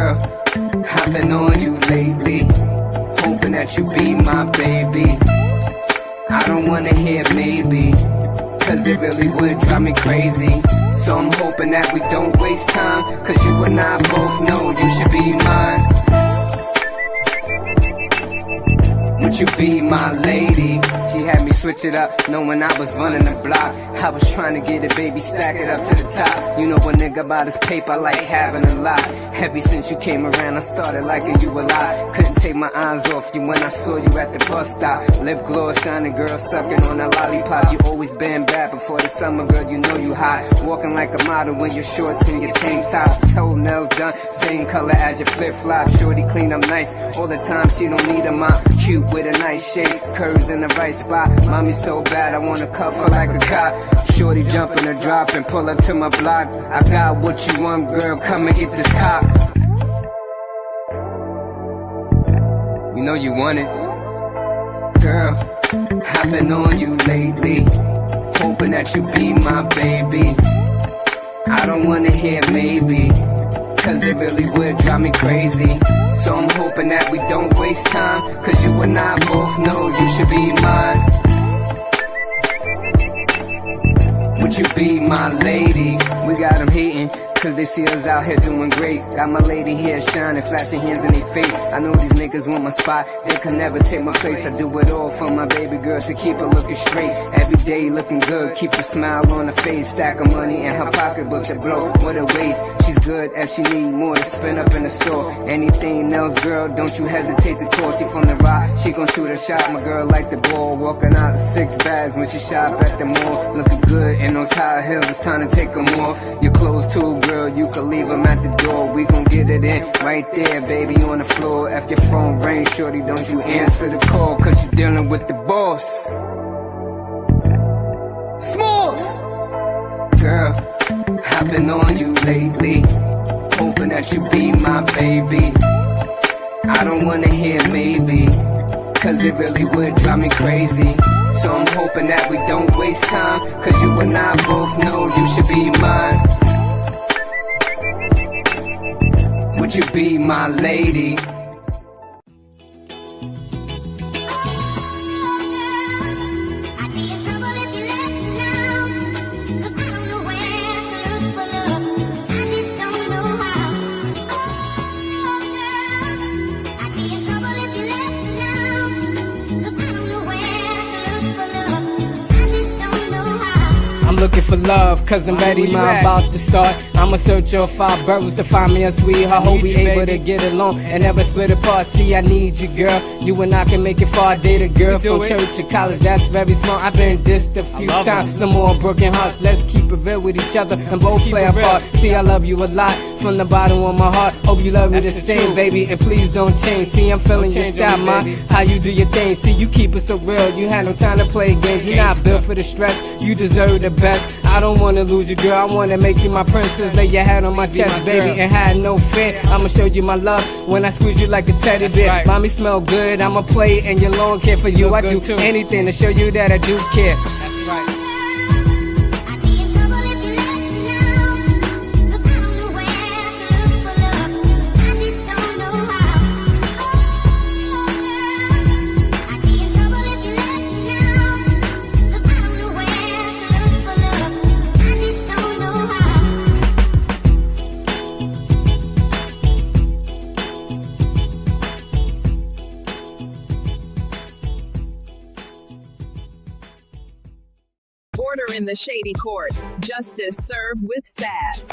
Girl, I've been on you lately, hoping that you be my baby. I don't wanna hear maybe, cause it really would drive me crazy. So I'm hoping that we don't waste time, cause you and I both know you should be mine. Would you be my lady? She had me switch it up, knowing I was running the block. I was trying to get it, baby, stack it up to the top. You know a nigga about his paper, I like having a lot. Ever since you came around, I started liking you a lot. Couldn't take my eyes off you when I saw you at the bus stop. Lip gloss shining, girl, sucking on that lollipop. You always been bad before the summer, girl, you know you hot. Walking like a model in your shorts and your tank tops. Toenails done, same color as your flip-flops. Shorty clean up nice, all the time, she don't need a mop. Cute with a nice shape, curves in the right spot. Mommy so bad, I wanna cuff her like a cop. Shorty jumping or dropping, pull up to my block. I got what you want, girl, come and get this cock. You know you want it. Girl, I've been on you lately, hoping that you be my baby. I don't wanna hear maybe, cause it really would drive me crazy. So I'm hoping that we don't waste time, cause you and I both know you should be mine. Would you be my lady? We got them hating, cause they see us out here doing great. Got my lady here shining, flashing hands in their face. I know these niggas want my spot, they can never take my place. I do it all for my baby girl to keep her looking straight. Every day looking good, keep a smile on her face. Stack of money in her pocketbook to blow, what a waste. She's good if she need more to spend up in the store. Anything else, girl, don't you hesitate to call. She from the rock, she gon' shoot a shot. My girl like the ball, walking out 6 bags when she shop at the mall. Looking good in those high heels, it's time to take them off. Your clothes too, girl, you can leave them at the door. We gon' get it in right there, baby, on the floor. If your phone rings, shorty, don't you answer the call, cause you dealing with the boss. Smalls! Girl, I've been on you lately, hoping that you be my baby. I don't wanna hear maybe, cause it really would drive me crazy. So I'm hoping that we don't waste time, cause you and I both know you should be mine. Would you be my lady? Looking for love, cause I'm ready, mine about to start. I'ma search your 5 boroughs to find me a sweetheart. Hope we able to get along and never split apart. See, I need you, girl. You and I can make it far. Date a girl from church or college, that's very smart. I've been dissed a few times, no more broken hearts. Let's keep it real with each other and both play our part. See, I love you a lot from the bottom of my heart. Hope you love me the same, baby, and please don't change. See, I'm feeling your style, ma, how you do your thing. See, you keep it so real, you had no time to play games. You're not built for the stress, you deserve the best. I don't wanna lose you, girl, I wanna make you my princess. Lay your head on my chest, baby, and have no fear. I'ma show you my love when I squeeze you like a teddy bear. Mommy smell good, I'ma play in your lawn care for you. I do anything to show you that I do care. That's right. Order in the Shady Court. Justice served with sass.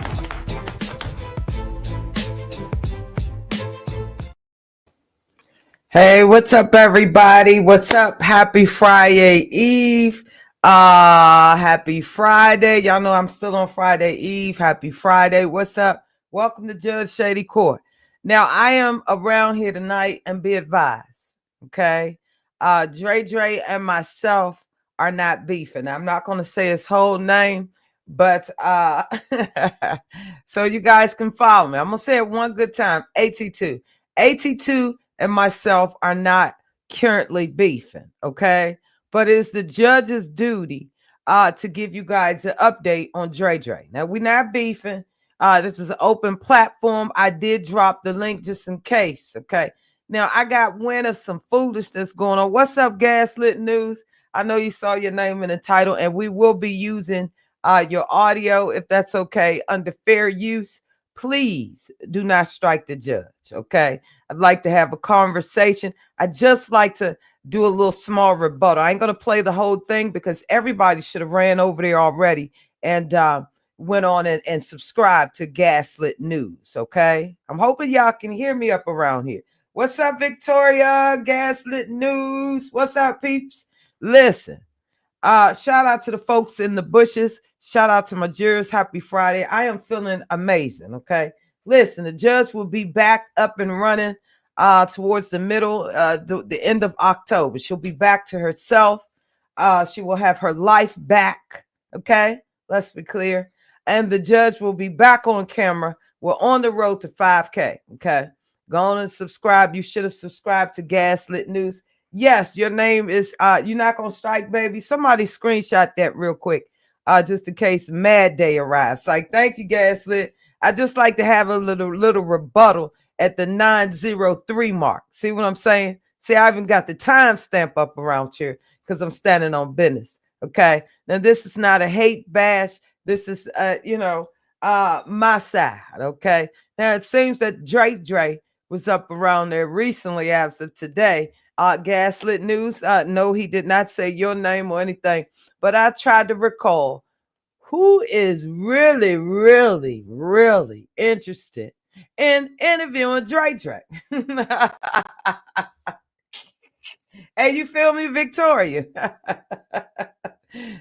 Hey, what's up, everybody? What's up? Happy Friday Eve. Happy Friday. Y'all know I'm still on Friday Eve. Happy Friday. What's up? Welcome to Judge Shady Court. Now, I am around here tonight, and be advised, okay? Dre and myself are not beefing. I'm not going to say his whole name, but so you guys can follow me. I'm going to say it one good time. AT2. AT2 and myself are not currently beefing, okay? But it's the judge's duty to give you guys an update on Dre. Now, we're not beefing. This is an open platform. I did drop the link just in case. Okay. Now I got wind of some foolishness going on. What's up, Gaslit News? I know you saw your name in the title, and we will be using your audio if that's okay under fair use. Please do not strike the judge. Okay. I'd like to have a conversation. I just like to do a little small rebuttal. I ain't gonna play the whole thing because everybody should have ran over there already and went on and subscribed to Gaslit News. Okay. I'm hoping y'all can hear me up around here. What's up, Victoria? Gaslit News. What's up, peeps? Listen, shout out to the folks in the bushes. Shout out to my jurors. Happy Friday. I am feeling amazing. Okay. Listen, the judge will be back up and running towards the middle, the end of October. She'll be back to herself. She will have her life back. Okay. Let's be clear. And the judge will be back on camera. We're on the road to 5K. Okay. Go on and subscribe. You should have subscribed to Gaslit News. Yes, your name is you're not gonna strike, baby. Somebody screenshot that real quick. Just in case Mad Day arrives. Like, thank you, Gaslit. I just like to have a little rebuttal at the 903 mark. See what I'm saying? See, I even got the timestamp up around here because I'm standing on business. Okay. Now, this is not a hate bash. This is my side. Okay. Now it seems that Dre was up around there recently as of today. Gaslit News. No, he did not say your name or anything, but I tried to recall who is really, really, really interested in interviewing Dre. Hey, you feel me, Victoria?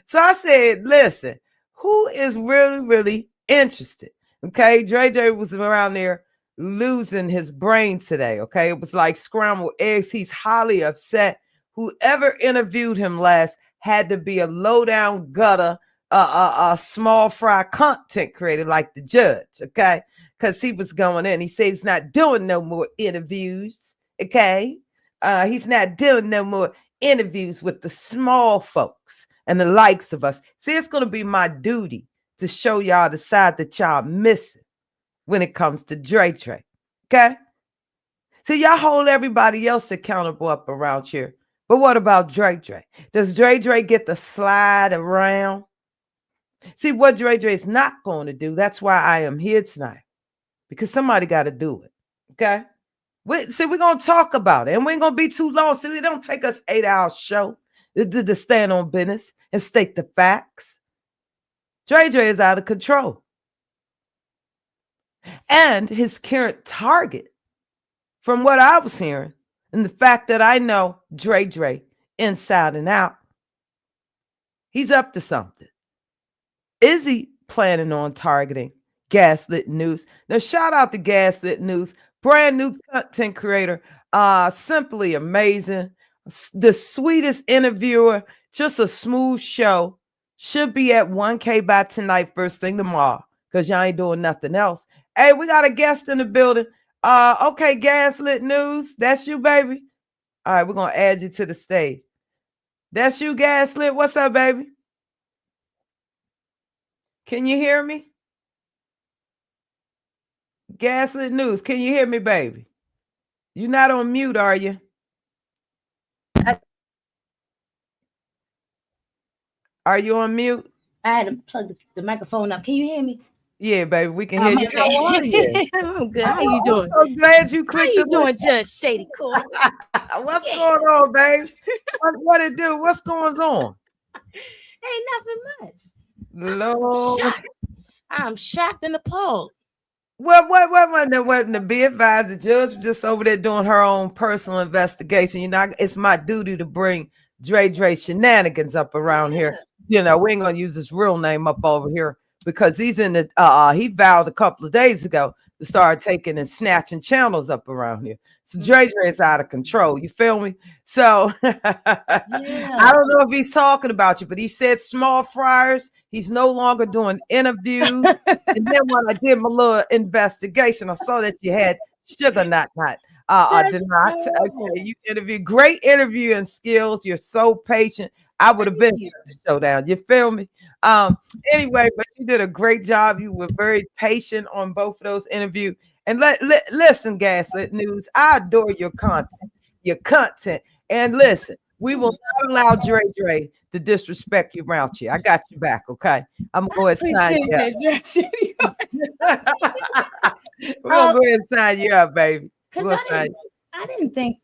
So I said, listen, who is really, really interested? Okay, Dre was around there losing his brain today. Okay, it was like scrambled eggs. He's highly upset. Whoever interviewed him last had to be a low down gutter, a small fry content creator like the judge. Okay, because he was going in. He said he's not doing no more interviews. Okay, he's not doing no more interviews with the small folks and the likes of us. See, it's going to be my duty to show y'all the side that y'all missing when it comes to Dre. Okay? See, y'all hold everybody else accountable up around here. But what about Dre? Does Dre get the slide around? See, what Dre is not going to do, that's why I am here tonight. Because somebody got to do it. Okay? We're going to talk about it. And we ain't going to be too long. See, it don't take us 8-hour show to stand on business and state the facts. Dre is out of control. And his current target, from what I was hearing, and the fact that I know Dre inside and out, he's up to something. Is he planning on targeting Gaslit News? Now, shout out to Gaslit News, brand new content creator, simply amazing. The sweetest interviewer, just a smooth show. Should be at 1K by tonight, first thing tomorrow, because y'all ain't doing nothing else. Hey, we got a guest in the building. Okay, Gaslit News. That's you, baby. All right, we're going to add you to the stage. That's you, Gaslit. What's up, baby? Can you hear me? Gaslit News. Can you hear me, baby? You're not on mute, are you? Are you on mute? I had to plug the microphone up. Can you hear me? Yeah, baby, we can hear you. How are you? I'm good. How you doing? I'm so glad you clicked. How you doing, Judge Shady Court? What's going on, babe? What it do? What's going on? Ain't nothing much. Lord. I'm shocked and appalled. What to be advised, the judge was just over there doing her own personal investigation. You know, it's my duty to bring Dre shenanigans up around here. You know, we ain't gonna use his real name up over here because he's in the he vowed a couple of days ago to start taking and snatching channels up around here. So Dre is out of control. You feel me? So I don't know if he's talking about you, but he said small fryers. He's no longer doing interviews. And then when I did my little investigation, I saw that you had sugar not. Okay, you interview, great interviewing skills. You're so patient. I would have been you. at the showdown. You feel me? Anyway, but you did a great job. You were very patient on both of those interviews. And listen, Gaslit News, I adore your content. And listen, we will not allow Dre to disrespect you around you. I got you back, okay? I'm going to go ahead and sign Appreciate you that, Judge Shady. up. We're going to go ahead and sign you up, baby. Because I didn't think,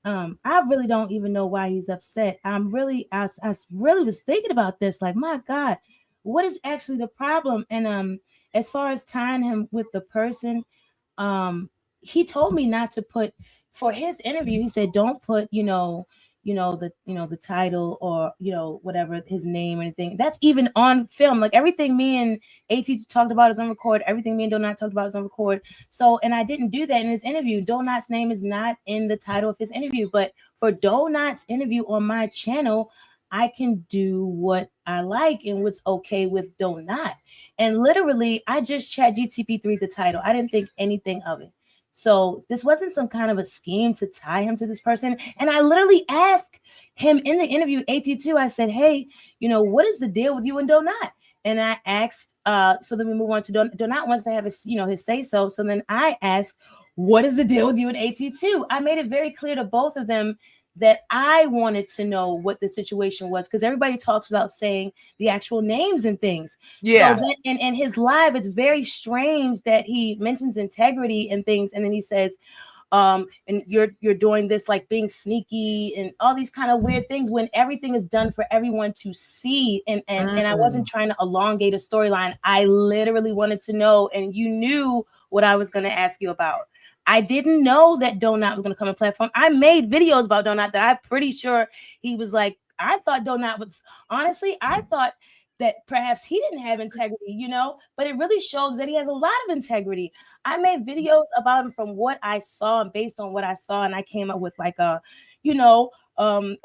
I really don't even know why he's upset. I really was thinking about this, like, my God, what is actually the problem? And as far as tying him with the person, he told me not to put, for his interview, he said, don't put, the title or, whatever his name or anything. That's even on film. Like everything me and AT2 talked about is on record. Everything me and Donut talked about is on record. So, and I didn't do that in his interview. Donut's name is not in the title of his interview, but for Donut's interview on my channel, I can do what I like and what's okay with Donut. And literally, I just chat GTP3 the title. I didn't think anything of it. So this wasn't some kind of a scheme to tie him to this person. And I literally asked him in the interview, AT2, I said, hey, what is the deal with you and Donut? And I asked, so then we move on to Donut wants to have his, his say so. So then I asked, what is the deal with you and AT2? I made it very clear to both of them that I wanted to know what the situation was, because everybody talks about saying the actual names and things. Yeah. So then, in his live, it's very strange that he mentions integrity and things, and then he says, and you're doing this, like being sneaky and all these kind of weird things, when everything is done for everyone to see. And I wasn't trying to elongate a storyline. I literally wanted to know, and you knew what I was going to ask you about. I didn't know that Donut was going to come on platform. I made videos about Donut that I'm pretty sure he was like, I thought Donut was, honestly, I thought that perhaps he didn't have integrity, but it really shows that he has a lot of integrity. I made videos about him from what I saw and based on what I saw, and I came up with like a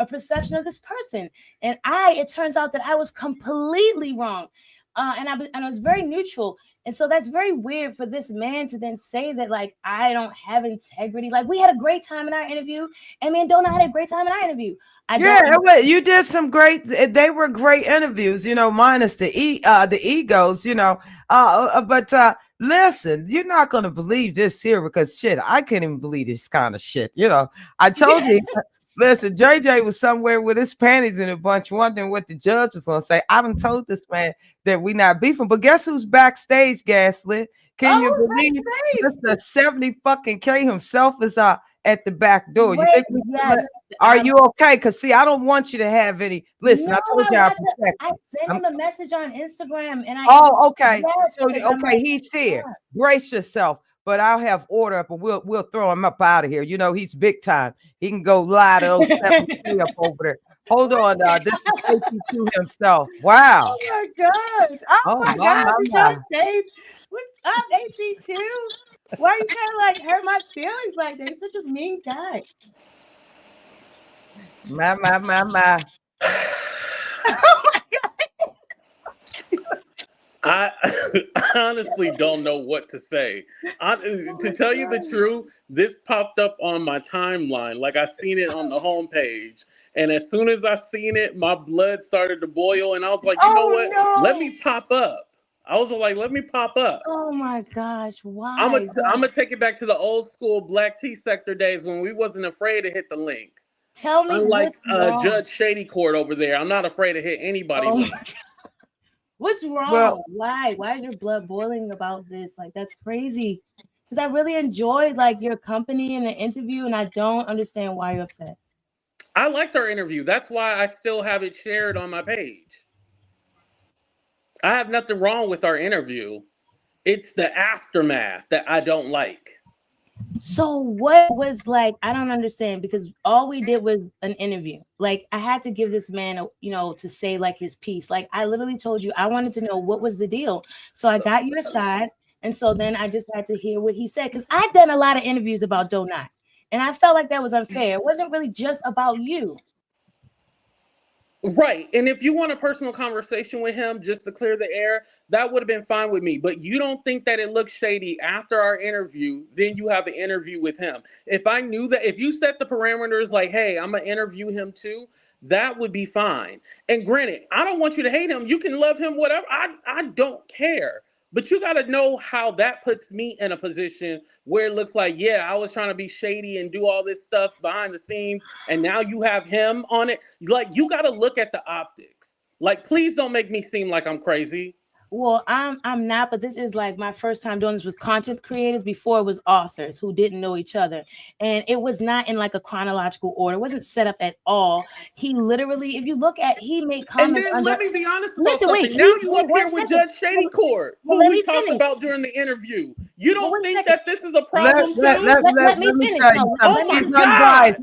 perception of this person. And it turns out that I was completely wrong. And I was very neutral. And so that's very weird for this man to then say that, like, I don't have integrity. Like, we had a great time in our interview, and me and Donut had a great time in our interview. You did some great. They were great interviews, minus the egos, But listen, you're not gonna believe this here, because shit, I can't even believe this kind of shit. I told you. Listen, JJ was somewhere with his panties in a bunch, wondering what the judge was gonna say. I done told this man that we not beefing, but guess who's backstage, Gaslit? Can you believe Mr. 70 fucking K himself is at the back door? Wait, yes. Are you okay? Because see, I don't want you to have any. Listen, I told you I sent him a message on Instagram, and okay. Yes, so okay, he's here. Yeah. Brace yourself. But I'll have order up, and we'll throw him up out of here. He's big time. He can go lie to those 7 up over there. Hold on, this is AT2 himself. Wow. Oh my gosh. Oh my God. What's up, AT2? Why are you trying to hurt my feelings like that? You're such a mean guy. My. Oh my God. I honestly don't know what to say. To tell you the truth, this popped up on my timeline. Like, I seen it on the homepage. And as soon as I seen it, my blood started to boil. And I was like, you know what? No. Let me pop up. I was like, let me pop up. Oh my gosh, why? I'm gonna take it back to the old school Black Tea Sector days when we wasn't afraid to hit the link. Tell me, unlike Judge Shady Court over there, I'm not afraid to hit anybody. Oh what's wrong? Well, why is your blood boiling about this? Like, that's crazy. Because I really enjoyed your company in the interview, and I don't understand why you're upset. I liked our interview. That's why I still have it shared on my page. I have nothing wrong with our interview. It's the aftermath that I don't like. So what was I don't understand, because all we did was an interview. I had to give this man, to say his piece. I literally told you I wanted to know what was the deal. So I got your side. And so then I just had to hear what he said, because I've done a lot of interviews about Donut, and I felt like that was unfair. It wasn't really just about you. Right. And if you want a personal conversation with him just to clear the air, that would have been fine with me. But you don't think that it looks shady after our interview, then you have an interview with him. If I knew that, if you set the parameters like, hey, I'm going to interview him too, that would be fine. And granted, I don't want you to hate him. You can love him, whatever. I don't care. But you got to know how that puts me in a position where it looks like, yeah, I was trying to be shady and do all this stuff behind the scenes, and now you have him on it. Like, you got to look at the optics. Like, please don't make me seem like I'm crazy. Well, I'm not, but this is like my first time doing this with content creators. Before it was authors who didn't know each other, and it was not in like a chronological order. It wasn't set up at all. He literally, if you look at, he made comments. And then let me be honest about Listen, something. wait, Now you up here with Judge Shady Court, who we talked about during the interview. You don't think that this is a problem too? Let me finish. Oh my God!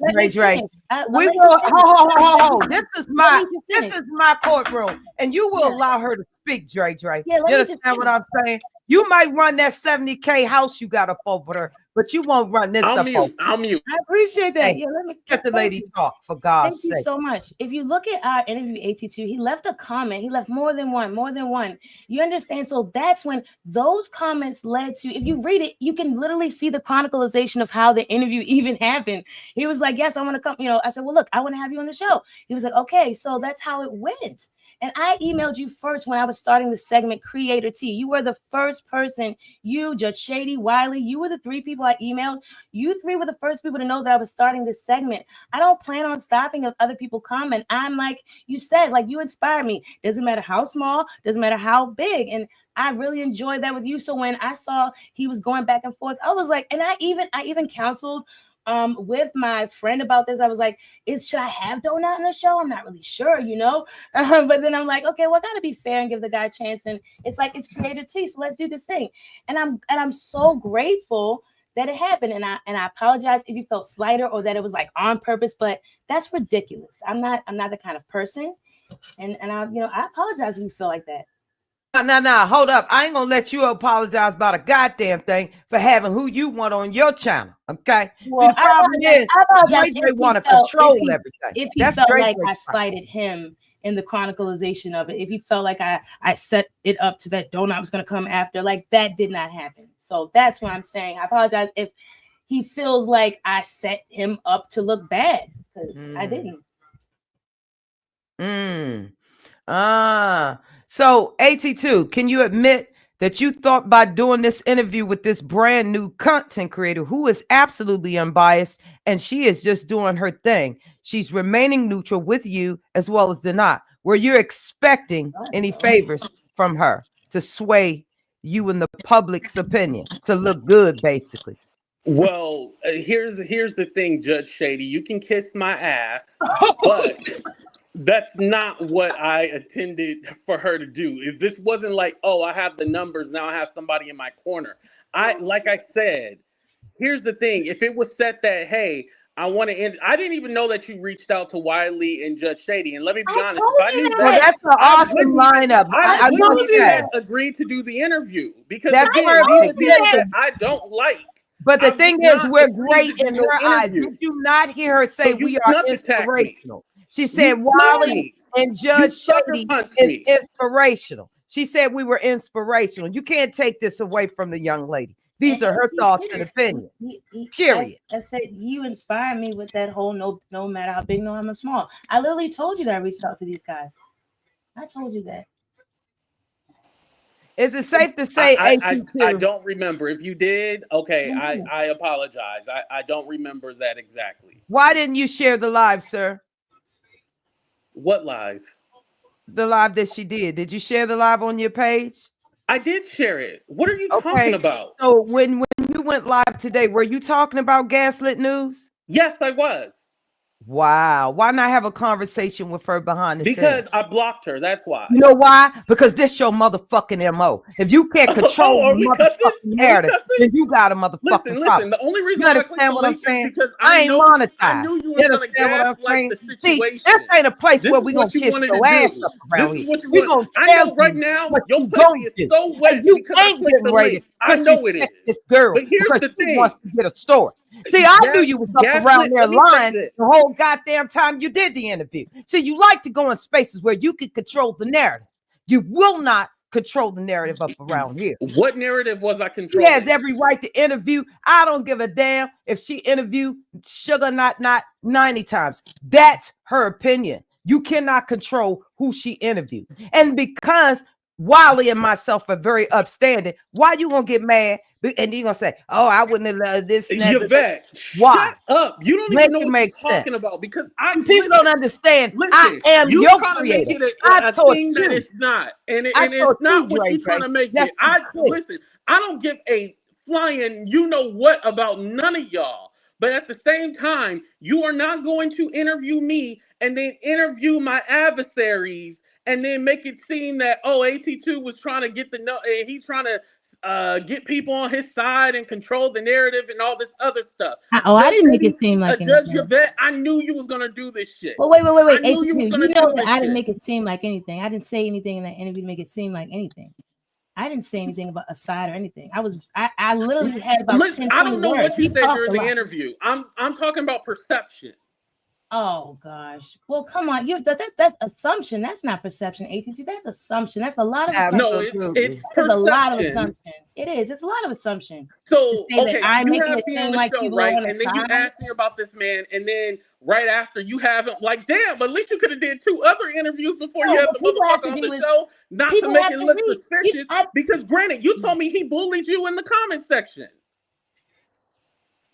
We will. Hold. This is my courtroom, and you will allow her to speak, Dre. Yeah, you understand what I'm saying? You might run that 70K house you got up over there, but you won't run this up. I'll mute. I appreciate that. Hey, yeah, let me get the lady talk, for God's sake. Thank you so much. If you look at our interview, AT2, he left a comment. He left more than one. You understand? So that's when those comments led to, if you read it, you can literally see the chronicalization of how the interview even happened. He was like, yes, I want to come. I said, well, look, I want to have you on the show. He was like, okay, so that's how it went. And I emailed you first when I was starting the segment Creator T. You were the first person, you, Judge Shady, Wiley, you were the 3 people I emailed. You 3 were the first people to know that I was starting this segment. I don't plan on stopping if other people come. And I'm like you said, like, you inspired me. Doesn't matter how small, doesn't matter how big. And I really enjoyed that with you. So when I saw he was going back and forth, I was like, and I even counseled with my friend about this. I was like, should I have Donut on the show? I'm not really sure, but then I'm like, okay, well, I gotta be fair and give the guy a chance. And it's like, it's Creator T, so let's do this thing. And I'm so grateful that it happened. And I apologize if you felt slighter or that it was like on purpose, but that's ridiculous. I'm not the kind of person. And I apologize if you feel like that. No, hold up. I ain't gonna let you apologize about a goddamn thing for having who you want on your channel. Okay. Well, see, the problem is Dre want to control everything. If he felt like I slighted him in the chronicalization of it, if he felt like I set it up to that Donut was gonna come after, like, that did not happen. So that's what I'm saying. I apologize if he feels like I set him up to look bad, because I didn't. So AT2, can you admit that you thought by doing this interview with this brand new content creator who is absolutely unbiased and she is just doing her thing, she's remaining neutral with you as well as Donut, were you expecting any favors from her to sway you in the public's opinion, to look good, basically? Well, here's the thing, Judge Shady. You can kiss my ass, but that's not what I intended for her to do. If this wasn't like, oh, I have the numbers, now I have somebody in my corner. Like I said, here's the thing. If it was set that, hey, I want to end, I didn't even know that you reached out to Wiley and Judge Shady. And let me be honest, if I knew that, that's an awesome lineup. I wouldn't have agreed to do the interview, because that's I don't like. But the thing is, we're great in her eyes. Did you not hear her say we are inspirational? She said Wiley and Judge Shady is inspirational. She said we were inspirational. You can't take this away from the young lady. These are her thoughts and opinions. Period. I said you inspired me with that whole no matter how big, no how small. I literally told you that I reached out to these guys. I told you that. Is it safe to say I don't remember. If you did, okay, I apologize. I don't remember that exactly. Why didn't you share the live, sir? What live? The live that she did. Did you share the live on your page? I did share it. What are you talking about? So when you went live today, were you talking about Gaslit News? Yes, I was. Wow. Why not have a conversation with her behind the scenes? Because I blocked her. That's why. You know why? Because this your motherfucking MO. If you can't control the motherfucking narrative, then you got a motherfucking problem. The only reason you understand what I'm saying? I ain't monetized. I knew you understand what I'm saying? See, this ain't a place where we gonna kiss your ass up around here. We gonna tell you right now. Your pussy is so wet. You ain't getting ready. I know it is. This girl, but here's the thing. She wants to get a story. See, I knew you was up around there lying the whole goddamn time you did the interview. See, you like to go in spaces where you can control the narrative. You will not control the narrative up around here. What narrative was I controlling? She has every right to interview. I don't give a damn if she interviewed Sugar Not 90 times. That's her opinion. You cannot control who she interviewed. And because Wally and myself are very upstanding, why you gonna get mad? And you gonna say, "Oh, I wouldn't have loved this." Yvette, why? shut up! You don't Make even know it what make you're talking sense. about because People don't understand. I am you your trying to make creator. it I a taught thing you. that it's not, and I it's taught not you, what Dre, you're trying to make yes, it. I you did. listen. I don't give a flying you know what about none of y'all. But at the same time, you are not going to interview me and then interview my adversaries and then make it seem that AT2 was trying to get the no, and he's trying to get people on his side and control the narrative and all this other stuff. I didn't make it seem like Judge anything. Yvette, I knew you was gonna do this shit. Well, wait. I knew you was gonna You know do that this I didn't shit. make it seem like anything. I didn't say anything in that interview to make it seem like anything. I didn't say anything about a side or anything. I literally had about 10, I don't know words. what you said during the lot. interview. I'm talking about perception. Oh gosh. Well, come on. That's assumption. That's not perception. AT2. That's assumption. That's a lot of assumption. No, it's perception. A lot of assumption. It is. It's a lot of assumption. So okay, I'm making it seem like show, people right? on And then you side. ask me about this man, and then right after you haven't, like, damn, at least you could have did 2 other interviews before you had the motherfucker on the show, not to make it look suspicious. Because granted, you told me he bullied you in the comment section.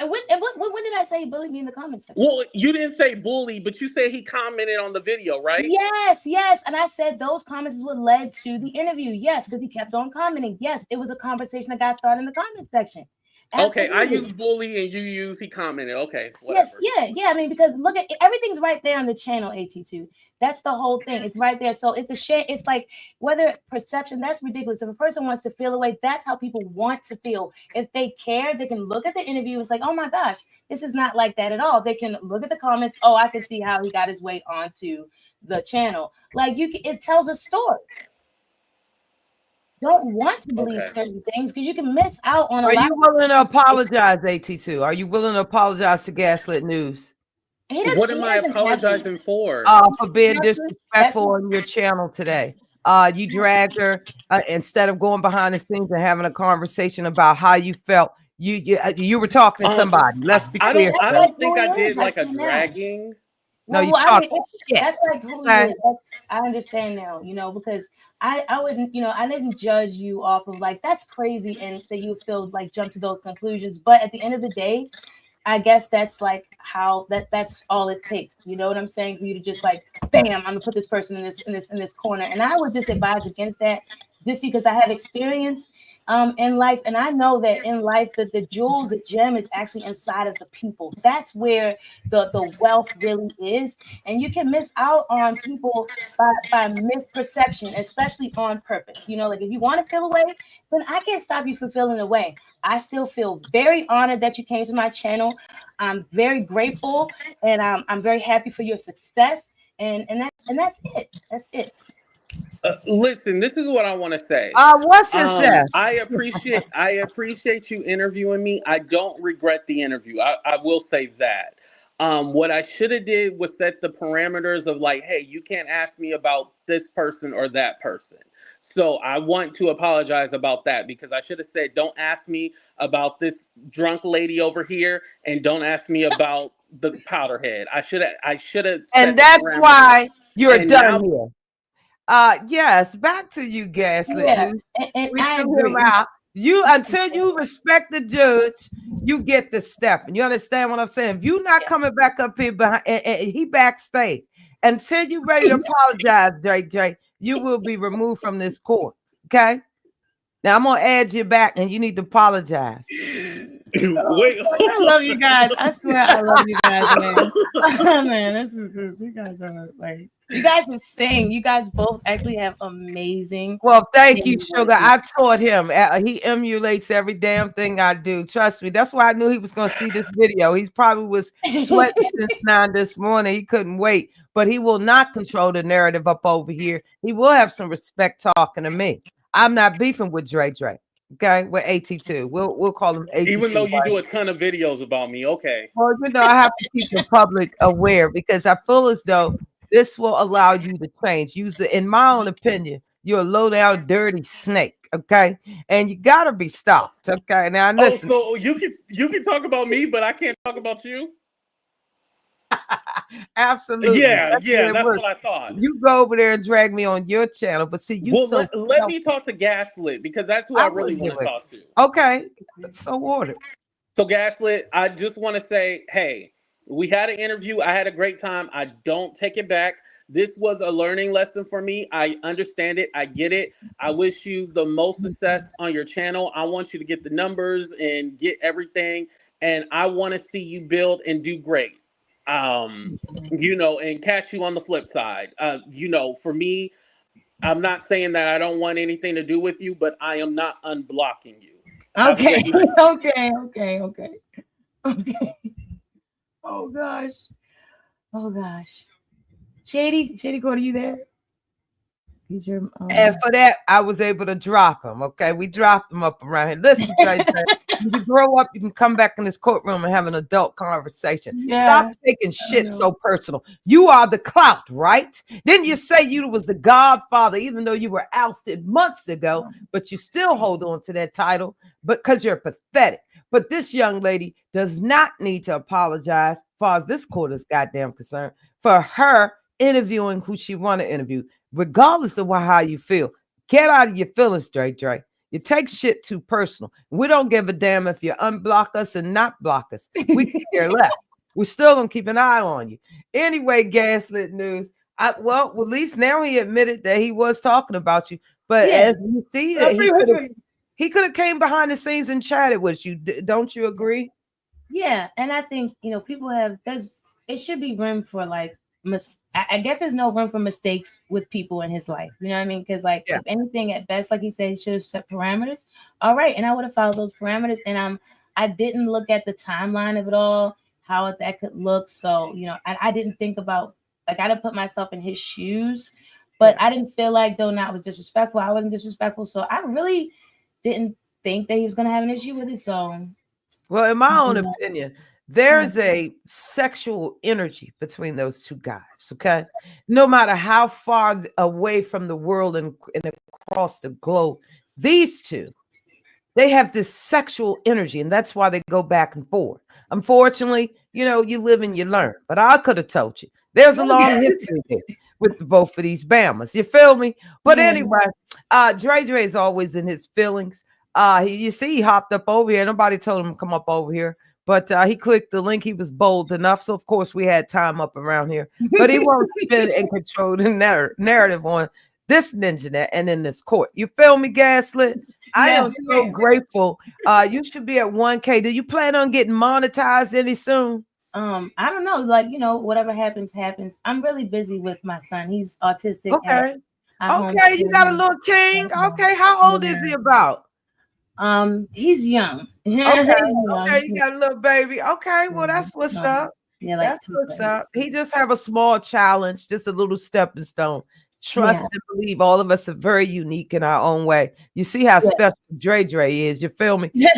And when did I say he bullied me in the comment section? Well, you didn't say bully, but you said he commented on the video, right? Yes. And I said those comments is what led to the interview. Yes, because he kept on commenting. Yes, it was a conversation that got started in the comment section. Absolutely. Okay, I use bully and you use he commented. Okay, whatever. Yes, yeah. I mean, because look at everything's right there on the channel, AT2. That's the whole thing. It's right there. So it's a shame. It's like whether perception, that's ridiculous. If a person wants to feel away, that's how people want to feel. If they care, they can look at the interview. It's like, oh my gosh, this is not like that at all. They can look at the comments. Oh, I can see how he got his way onto the channel. Like it tells a story. Don't want to believe certain things because you can miss out on a lot. Are you willing to apologize, AT2? Are you willing to apologize to Gaslit News? What am I apologizing for? For being disrespectful on your channel today. You dragged her instead of going behind the scenes and having a conversation about how you felt. You were talking to somebody. Let's be clear. I don't think I did like a dragging. No, you talked. That's like who you is. I understand now, because I wouldn't, I didn't judge you off of like that's crazy and that you feel like jump to those conclusions. But at the end of the day, I guess that's like how that's all it takes. You know what I'm saying? For you to just like, bam, I'm gonna put this person in this corner. And I would just advise against that just because I have experience in life. And I know that in life that the jewels, the gem is actually inside of the people. That's where the wealth really is. And you can miss out on people by misperception, especially on purpose. Like if you want to feel away, then I can't stop you from feeling away. I still feel very honored that you came to my channel. I'm very grateful and I'm very happy for your success. And that's it. That's it. Listen, this is what I want to say. What's this? I appreciate you interviewing me. I don't regret the interview. I will say that. What I should have did was set the parameters of like, hey, you can't ask me about this person or that person. So I want to apologize about that because I should have said, don't ask me about this drunk lady over here and don't ask me about the powderhead. I should have. And that's why you're done here. Yes, back to you, Gaslit. Yeah, and I agree. You until you respect the judge, you get the step. And you understand what I'm saying? If you're not coming back up here behind and he backstage until you ready to apologize, Drake, you will be removed from this court. Okay. Now I'm gonna add you back and you need to apologize. Wait, I love you guys. I swear I love you guys, man. Oh, man, this is you guys are like you guys can sing. You guys both actually have amazing. Well, thank you, Sugar. I taught him. He emulates every damn thing I do. Trust me. That's why I knew he was going to see this video. He probably was sweating since 9 this morning. He couldn't wait. But he will not control the narrative up over here. He will have some respect talking to me. I'm not beefing with Dre. Okay, with AT2. We'll call him AT2. Even though you do a ton of videos about me, okay. Well, I have to keep the public aware because I feel as though this will allow you to change. In my own opinion, you're a low down, dirty snake. Okay, and you gotta be stopped. Okay, now listen. So you can talk about me, but I can't talk about you. Absolutely. That's what I thought. You go over there and drag me on your channel, but see, you let me talk to Gaslit because that's who I really want to talk to. Okay, so ordered. So Gaslit, I just want to say, hey, we had an interview. I had a great time. I don't take it back. This was a learning lesson for me. I understand it. I get it. I wish you the most success on your channel. I want you to get the numbers and get everything. And I want to see you build and do great. And catch you on the flip side. For me, I'm not saying that I don't want anything to do with you, but I am not unblocking you. Okay. Okay. Oh gosh. Shady Court, are you there? And for that, I was able to drop him. Okay, we dropped him up around here. Listen, you can grow up, you can come back in this courtroom and have an adult conversation. Yeah. Stop taking shit so personal. You are the clout, right? Didn't you say you was the godfather, even though you were ousted months ago, but you still hold on to that title because you're pathetic. But this young lady does not need to apologize, as far as this court is goddamn concerned, for her interviewing who she want to interview. Regardless of how you feel, get out of your feelings, Dre. You take shit too personal. We don't give a damn if you unblock us and not block us. We care less. We're still gonna keep an eye on you. Anyway, Gaslit News. At least now he admitted that he was talking about you. But as you see, that he could have came behind the scenes and chatted with you. Don't you agree? Yeah, and I think people it should be room for I guess there's no room for mistakes with people in his life. You know what I mean? Because if anything, at best, like he said, he should have set parameters. All right, and I would have followed those parameters. And I didn't look at the timeline of it all, how that could look. So I didn't think about I didn't put myself in his shoes, but I didn't feel like Donut was disrespectful. I wasn't disrespectful, so I really didn't think that he was gonna have an issue with it. So, well, in my own opinion, there's a sexual energy between those two guys, okay? No matter how far away from the world and across the globe, these two, they have this sexual energy, and that's why they go back and forth. Unfortunately, you live and you learn, but I could have told you. There's a long history there with both of these Bamas. You feel me? But anyway, Dre is always in his feelings. He hopped up over here. Nobody told him to come up over here. But he clicked the link. He was bold enough. So, of course, we had time up around here. But he wants to spin and control the narrative on this ninja and in this court. You feel me, Gaslit? I am so grateful. You should be at 1K. Do you plan on getting monetized any soon? I don't know. Whatever happens. I'm really busy with my son. He's autistic. Okay. You got a little king. Okay. How old is he about? He's young. Okay, you got a little baby. Okay, well, that's what's up. Yeah, that's what's up. He just have a small challenge, just a little stepping stone. Trust and believe. All of us are very unique in our own way. You see how special Dre is. You feel me? He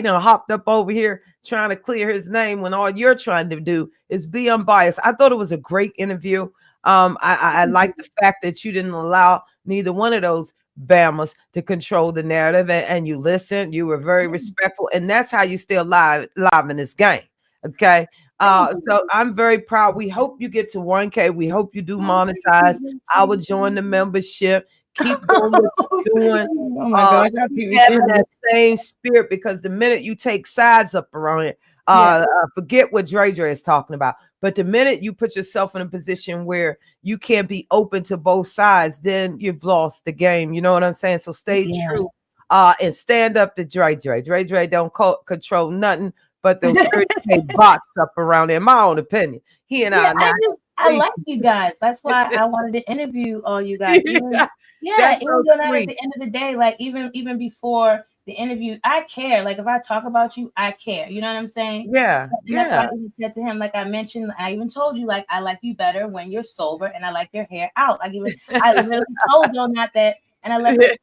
done hopped up over here trying to clear his name when all you're trying to do is be unbiased. I thought it was a great interview. I like the fact that you didn't allow neither one of those Bamas to control the narrative, and you listened. You were very respectful, and that's how you stay alive in this game. Okay. So I'm very proud. We hope you get to 1K. We hope you do monetize. I will join the membership. Keep doing what you're doing. Oh my God, having that same spirit, because the minute you take sides up around it, forget what Dre is talking about. But the minute you put yourself in a position where you can't be open to both sides, then you've lost the game. You know what I'm saying? So stay true and stand up to Dre. Dre don't control nothing but those 30K bots up around there. In my own opinion, he and I like you guys. That's why I wanted to interview all you guys. That's so at the end of the day, even before the interview, I care. Like, if I talk about you, I care. You know what I'm saying? Yeah. And that's why I even said to him, like I mentioned, I even told you, I like you better when you're sober, and I like your hair out. I really told Donut that, and I left it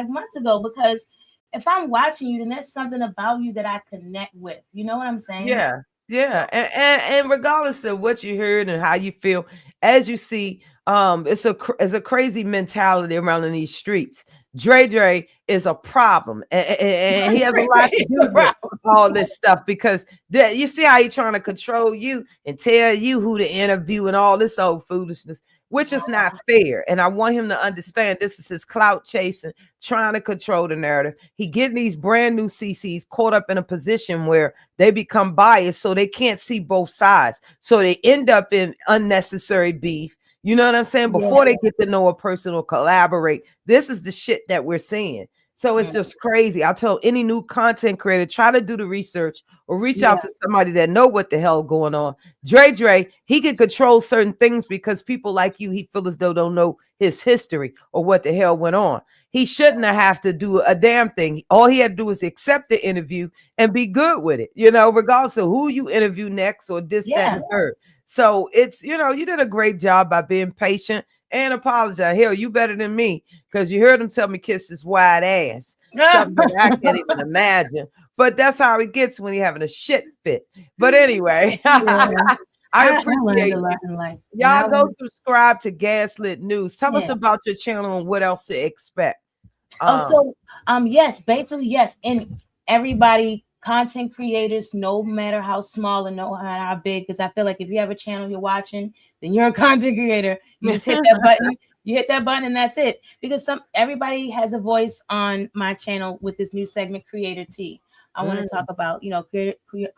months ago, because if I'm watching you, then there's something about you that I connect with. You know what I'm saying? Yeah. And regardless of what you heard and how you feel, as you see, it's a crazy mentality around in these streets. Dre is a problem, and he has a lot to do with all this stuff because you see how he's trying to control you and tell you who to interview and all this old foolishness, which is not fair. And I want him to understand this is his clout chasing, trying to control the narrative. He getting these brand new CCs caught up in a position where they become biased, so they can't see both sides. So they end up in unnecessary beef. You know what I'm saying? Before they get to know a person or collaborate, this is the shit that we're seeing. So it's just crazy. I tell any new content creator, try to do the research or reach out to somebody that know what the hell going on. Dre, he can control certain things because people like you, he feel as though don't know his history or what the hell went on. He shouldn't have to do a damn thing. All he had to do is accept the interview and be good with it, you know, regardless of who you interview next or this, that, and third. So it's, you know, you did a great job by being patient and apologize. Hell, you better than me because you heard him tell me kiss his wide ass. Something that I can't even imagine. But that's how he gets when he's having a shit fit. But anyway, I appreciate it. Y'all go subscribe to Gaslit News. Tell us about your channel and what else to expect. Yes, basically, yes. And everybody, content creators, no matter how small and no matter how big, because I feel like if you have a channel you're watching, then you're a content creator. You just hit that button. You hit that button and that's it. Because everybody has a voice on my channel with this new segment, Creator T. I want to talk about, you know,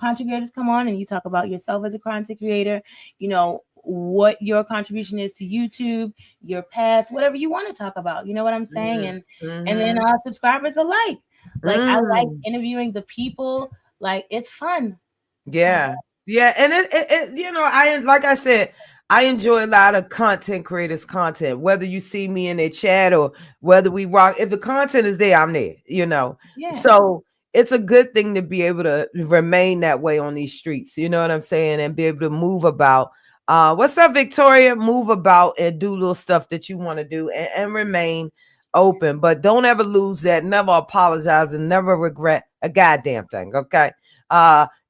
content creators come on and you talk about yourself as a content creator, you know, what your contribution is to YouTube, your past, whatever you want to talk about. You know what I'm saying? And then subscribers alike. Like I like interviewing the people. Like it's fun. Yeah. And it you know, like I said, I enjoy a lot of content creators' content, whether you see me in their chat or whether we rock. If the content is there, I'm there, you know. So it's a good thing to be able to remain that way on these streets, you know what I'm saying, and be able to move about. What's up, Victoria? Move about and do little stuff that you want to do and remain open, but don't ever lose that. Never apologize and never regret a goddamn thing. Okay.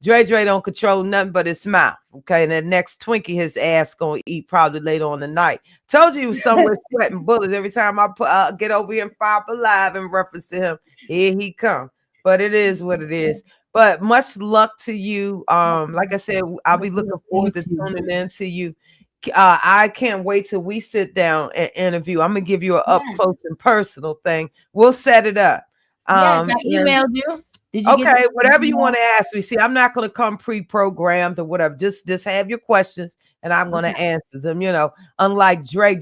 Dre don't control nothing but his mouth. Okay. And the next Twinkie his ass gonna eat probably later on the night. Told you he was somewhere sweating bullets every time I get over here and fire up alive in reference to him. Here he come. But it is what it is. But much luck to you. Like I said, I'll be looking forward to tuning in to you. I can't wait till we sit down and interview. I'm gonna give you an up close and personal thing. We'll set it up. I emailed you. Did you okay, whatever you want to ask me. See, I'm not gonna come pre-programmed or whatever. Just have your questions and I'm gonna answer them. You know, unlike Dre,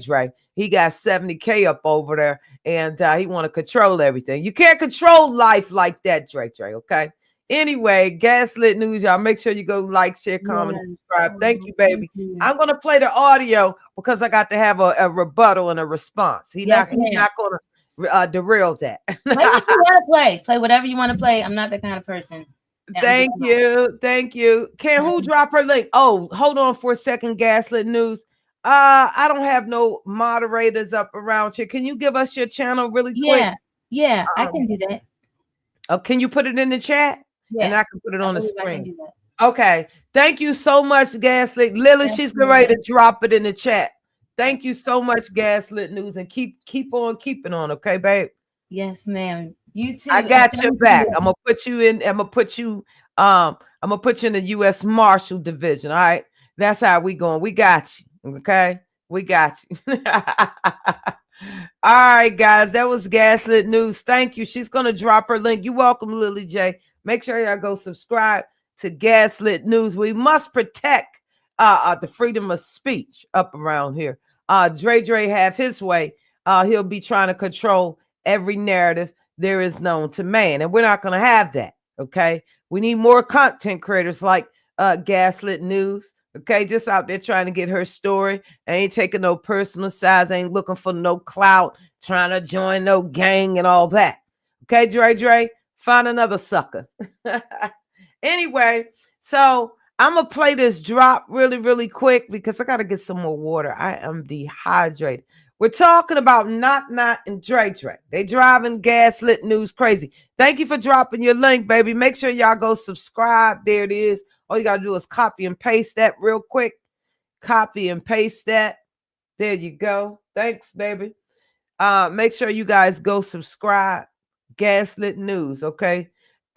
he got 70K up over there and he want to control everything. You can't control life like that, Dre. Okay. Anyway, Gaslit News, y'all make sure you go like, share, comment, and subscribe. Thank you, baby. I'm going to play the audio because I got to have a rebuttal and a response. He's not going to derail that. Play what you want to play. Play whatever you want to play. I'm not that kind of person. Thank you. Can who drop her link? Oh, hold on for a second, Gaslit News. I don't have no moderators up around here. Can you give us your channel really quick? Yeah, I can do that. Oh, can you put it in the chat? And I can put it on the screen. Okay. Thank you so much, Gaslit. Lily, she's ready to drop it in the chat. Thank you so much, Gaslit News, and keep on keeping on, okay, babe? Yes, ma'am. You too. I got your back. I'm gonna put you in. I'm gonna put you in the U.S. Marshal Division. All right. That's how we going. We got you. Okay. We got you. All right, guys, that was Gaslit News. Thank you. She's going to drop her link. You're welcome, Lily J. Make sure y'all go subscribe to Gaslit News. We must protect the freedom of speech up around here. Dre have his way. He'll be trying to control every narrative there is known to man, and we're not going to have that, okay? We need more content creators like Gaslit News. Okay, just out there trying to get her story. I ain't taking no personal sides. Ain't looking for no clout, trying to join no gang and all that. Okay, Dre, find another sucker. Anyway, so I'm going to play this drop really, really quick because I got to get some more water. I am dehydrated. We're talking about Not and Dre. They driving Gaslit News crazy. Thank you for dropping your link, baby. Make sure y'all go subscribe. There it is. All you got to do is copy and paste that real quick. Copy and paste that. There you go. Thanks, baby. Make sure you guys go subscribe. Gaslit News, okay?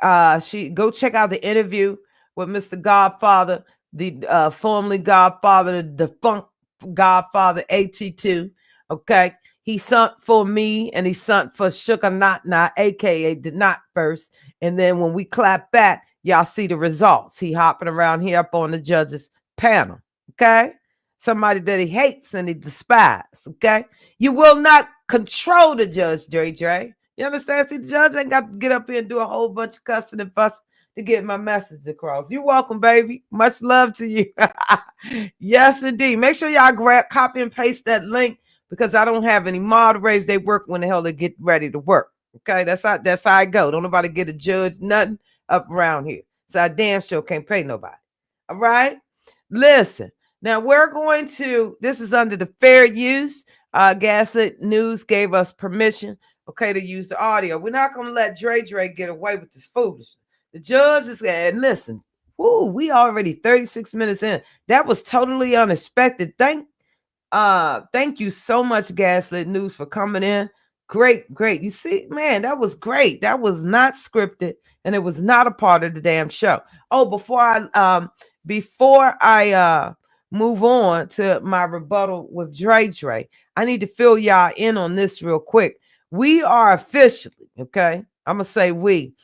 Go check out the interview with Mr. Godfather, the formerly Godfather, the defunct Godfather AT2, okay? He sent for me and he sent for Sugar Not Not, aka the Not First. And then when we clap back, y'all see the results. He hopping around here up on the judge's panel, okay? Somebody that he hates and he despises, okay? You will not control the judge, Dre. You understand? See, the judge ain't got to get up here and do a whole bunch of cussing and fussing to get my message across. You're welcome, baby. Much love to you. Yes, indeed. Make sure y'all copy and paste that link because I don't have any moderators. They work when the hell they get ready to work. Okay, that's how I go. Don't nobody get a judge, nothing up around here. So I damn sure can't pay nobody. All right? Listen. Now we're going to, this is under the fair use. Gaslit News gave us permission, okay, to use the audio. We're not going to let Dre get away with this foolishness. The judge is, and listen, we already 36 minutes in. That was totally unexpected. Thank you so much, Gaslit News, for coming in. Great. You see, man, that was great. That was not scripted, and it was not a part of the damn show. Oh, before I move on to my rebuttal with Dre, I need to fill y'all in on this real quick. We are officially, okay, I'm going to say we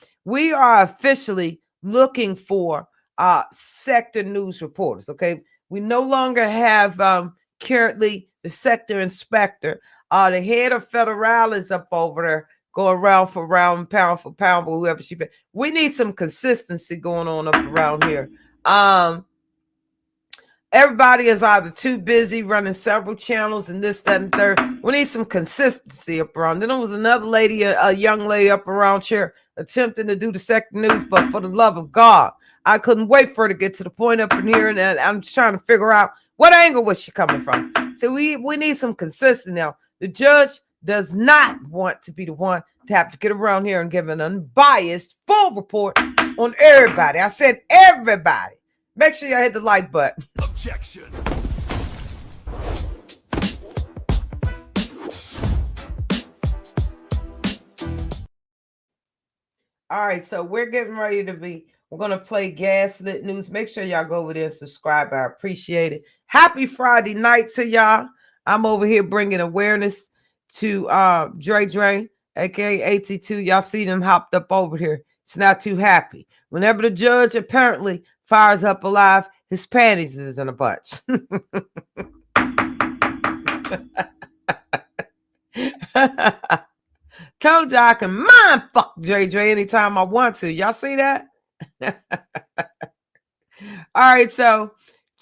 are officially looking for sector news reporters, okay? We no longer have currently the sector inspector. The head of federal is up over there going round for round, pound for pound, but whoever she be. We need some consistency going on up around here. Everybody is either too busy running several channels and this, that, and third. We need some consistency up around. Then there was another lady, a young lady up around here attempting to do the sector news, but for the love of God, I couldn't wait for her to get to the point up in here, and I'm just trying to figure out what angle was she coming from. So we need some consistency now. The judge does not want to be the one to have to get around here and give an unbiased full report on everybody. I said everybody. Make sure y'all hit the like button. Objection. All right, so we're getting ready we're going to play Gaslit News. Make sure y'all go over there and subscribe. I appreciate it. Happy Friday night to y'all. I'm over here bringing awareness to Dre, aka AT2. Y'all see them hopped up over here. It's not too happy. Whenever the judge apparently fires up alive, his panties is in a bunch. Told you I can mind fuck Dre anytime I want to. Y'all see that? All right, so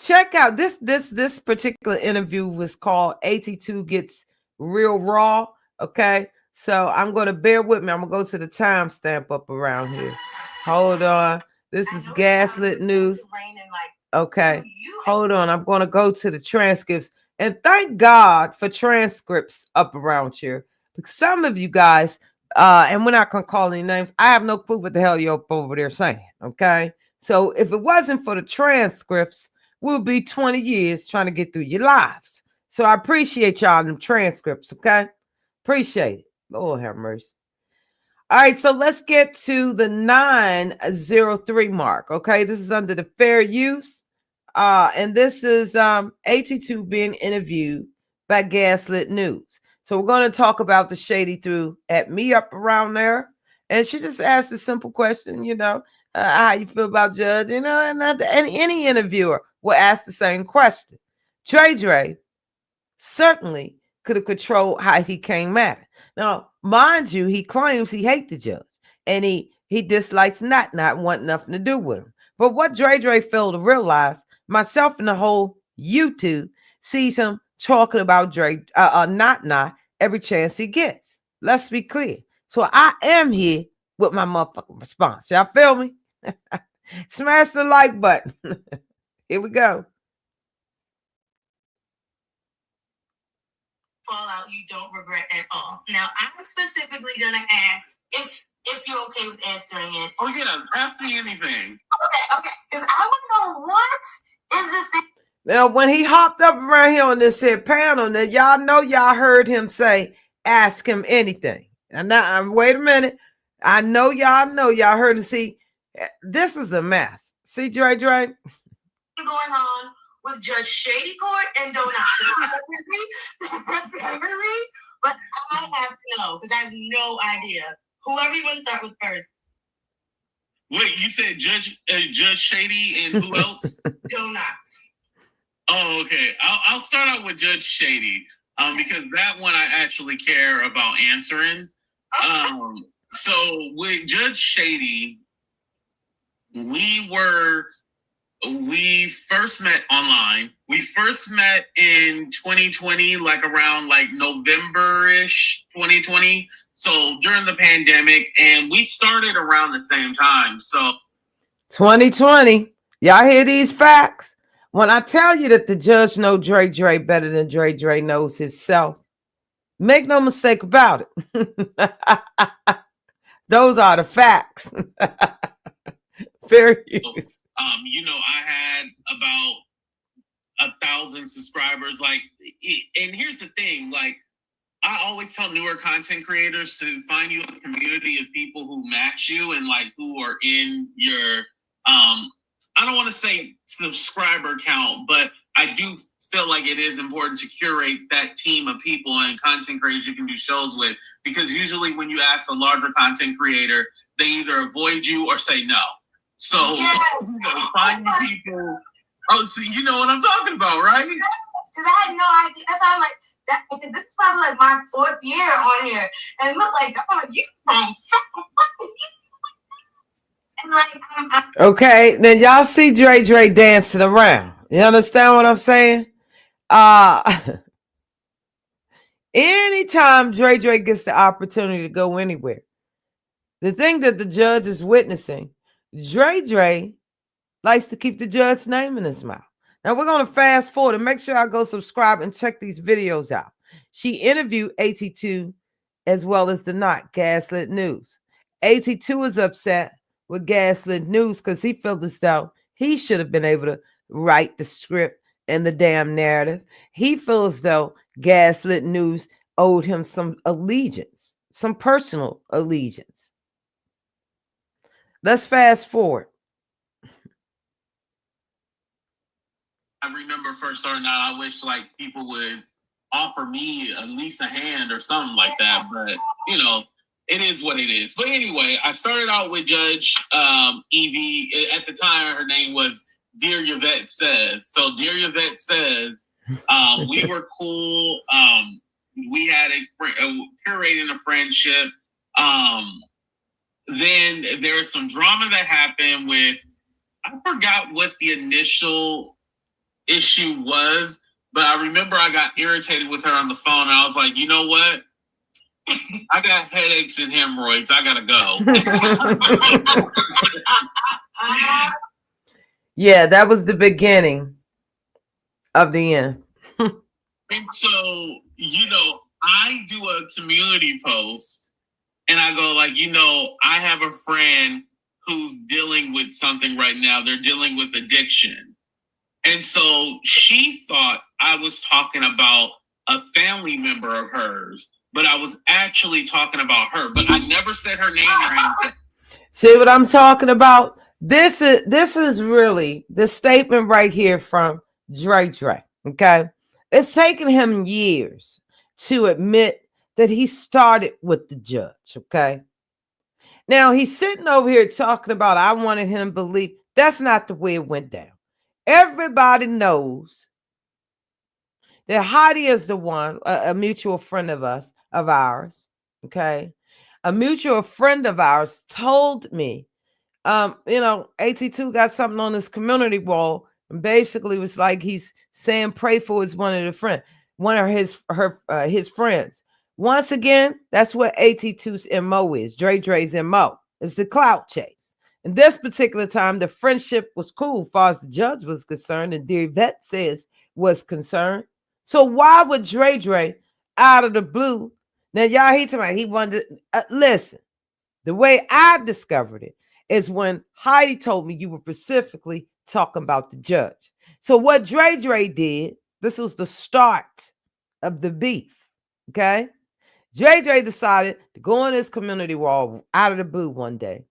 check out this particular interview was called AT2 Gets Real Raw. Okay, so I'm going to bear with me. I'm going to go to the timestamp up around here. Hold on. This is Gaslit News. Okay, hold on. I'm going to go to the transcripts. And thank God for transcripts up around here. Because some of you guys, and we're not going to call any names, I have no clue what the hell you're up over there saying. Okay, so if it wasn't for the transcripts, we'll be 20 years trying to get through your lives. So I appreciate y'all in the transcripts. Okay, appreciate it. Lord have mercy. All right, so let's get to the 903 mark. Okay, this is under the fair use. And this is AT2 being interviewed by Gaslit News. So we're going to talk about the Shady threw at me up around there. And she just asked a simple question, how you feel about Judge, and any interviewer will ask the same question. Dre certainly could have controlled how he came at it. Now, mind you, he claims he hates the judge and he dislikes not wanting nothing to do with him. But what Dre failed to realize, myself and the whole YouTube sees him talking about Dre, not every chance he gets. Let's be clear. So I am here with my motherfucking response. Y'all feel me? Smash the like button. Here we go. Fallout you don't regret at all. Now, I'm specifically going to ask if you're okay with answering it. Oh, yeah. Ask me anything. Okay. Because I want to know, what is this thing? Now, when he hopped up around here on this here panel, now y'all know y'all heard him say ask him anything. And now, wait a minute. I know y'all heard and see. This is a mess. See, Dre? Going on with Judge Shady Court and Donut. Really? But I have to know because I have no idea. Whoever you want to start with first. Wait, you said Judge Shady and who else? Donut. Oh, okay. I'll start out with Judge Shady, because that one I actually care about answering. Okay. So with Judge Shady, we first met online. We first met in 2020, like around like November-ish 2020. So during the pandemic, and we started around the same time. So 2020, y'all hear these facts? When I tell you that the judge knows Dre better than Dre knows himself, make no mistake about it. Those are the facts. Fair use. I had about 1,000 subscribers. Like, and here's the thing, like, I always tell newer content creators to find you a community of people who match you and like who are in your I don't want to say subscriber count, but I do feel like it is important to curate that team of people and content creators you can do shows with, because usually when you ask a larger content creator, they either avoid you or say no. So find people. Oh, see, you know what I'm talking about, right? Because I had no idea. That's why I'm like, that, because this is probably like my 4th year on here, and it looked like, I'm like, you from and like, okay, then y'all see Dre dancing around. You understand what I'm saying? Anytime Dre gets the opportunity to go anywhere, the thing that the judge is witnessing, Dre likes to keep the judge's name in his mouth. Now we're going to fast forward and make sure I go subscribe and check these videos out. She interviewed AT2 as well as the Not Gaslit News. AT2 is upset with Gaslit News because he felt as though he should have been able to write the script and the damn narrative. He feels as though Gaslit News owed him some allegiance, some personal allegiance. Let's fast forward. I remember first starting out, I wish like people would offer me at least a hand or something like that. But, it is what it is. But anyway, I started out with Judge Evie. At the time, her name was Dear Yvette Says. So Dear Yvette Says, we were cool. We had curating a friendship. Then there was some drama that happened with, I forgot what the initial issue was, but I remember I got irritated with her on the phone, and I was like, you know what? I got headaches and hemorrhoids. I gotta go. Yeah, that was the beginning of the end. And so, I do a community post, and I go like, I have a friend who's dealing with something right now. They're dealing with addiction. And so she thought I was talking about a family member of hers, but I was actually talking about her. But I never said her name or anything. See what I'm talking about? This is really the statement right here from Dre. Okay, it's taken him years to admit that he started with the judge. Okay, now he's sitting over here talking about I wanted him to believe. That's not the way it went down. Everybody knows that Heidi is the one, a mutual friend of ours, okay? A mutual friend of ours told me, AT2 got something on his community wall, and basically was like he's saying pray for his one of his friends. Once again, that's what AT2's MO is. Dre's MO. It's the clout chase. And this particular time, the friendship was cool as far as the judge was concerned, and Dear Vet Says was concerned. So why would Dre out of the blue? Now, y'all hear tonight, he wanted to, listen, the way I discovered it is when Heidi told me you were specifically talking about the judge. So what Dre did, this was the start of the beef, okay? Dre decided to go on his community wall out of the blue one day,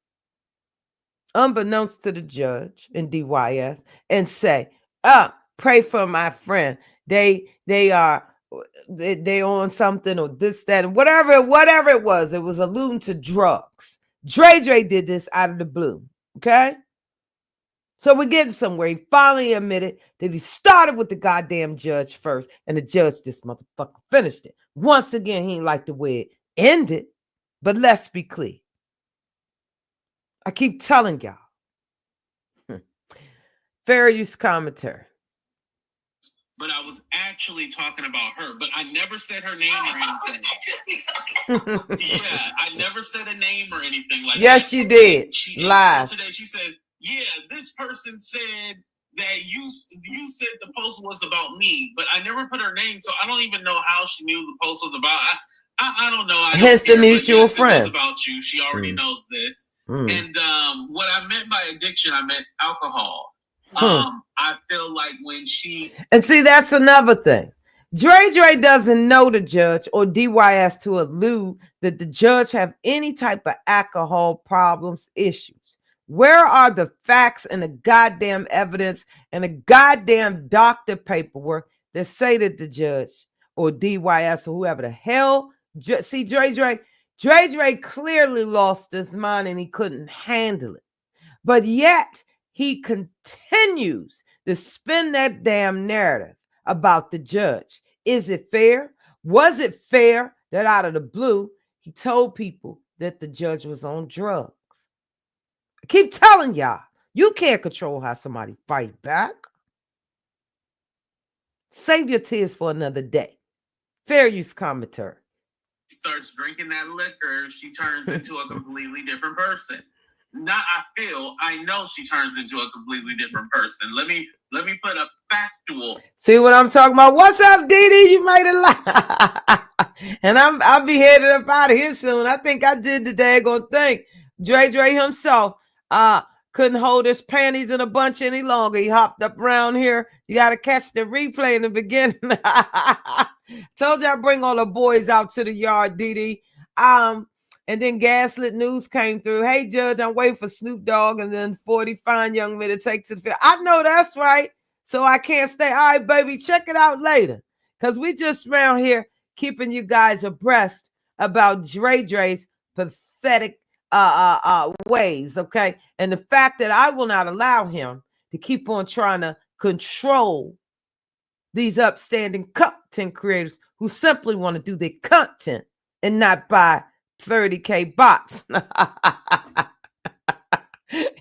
unbeknownst to the judge in DYS, and say, pray for my friend. They on something or this, that, and whatever it was. It was alluding to drugs. Dre did this out of the blue. Okay? So we're getting somewhere. He finally admitted that he started with the goddamn judge first, and the judge, this motherfucker, finished it. Once again, he ain't like the way it ended, but let's be clear. I keep telling y'all. Fair use commentary. But I was actually talking about her, but I never said her name or anything. Yeah, I never said a name or anything like that. Yes, you did. Lies. Today she said, yeah, this person said that you said the post was about me, but I never put her name, so I don't even know how she knew the post was about. I don't know. Hence the mutual friend. It was about you. She already knows this. And what I meant by addiction, I meant alcohol. I feel like when she... And see, that's another thing. Dre doesn't know the judge or DYS to allude that the judge have any type of alcohol problems, issues. Where are the facts and the goddamn evidence and the goddamn doctor paperwork that say that the judge or DYS or whoever the hell... See, Dre clearly lost his mind and he couldn't handle it. But yet... he continues to spin that damn narrative about the judge. Is it fair? Was it fair that out of the blue, he told people that the judge was on drugs? I keep telling y'all, you can't control how somebody fight back. Save your tears for another day. Fair use commentary. Starts drinking that liquor, she turns into a completely different person. I know she turns into a completely different person. Let me put a factual. See what I'm talking about? What's up, Dee? You made it live. And I'll be headed up out of here soon. I think I did the daggone thing. Dre himself couldn't hold his panties in a bunch any longer. He hopped up around here. You got to catch the replay in the beginning. Told you I bring all the boys out to the yard, Dee. And then Gaslit News came through. Hey, Judge, I'm waiting for Snoop Dogg and then 40 fine young men to take to the field. I know that's right. So I can't stay. All right, baby, check it out later. Because we just around here keeping you guys abreast about Dre's pathetic ways, okay? And the fact that I will not allow him to keep on trying to control these upstanding content creators who simply want to do their content and not buy 30K bots.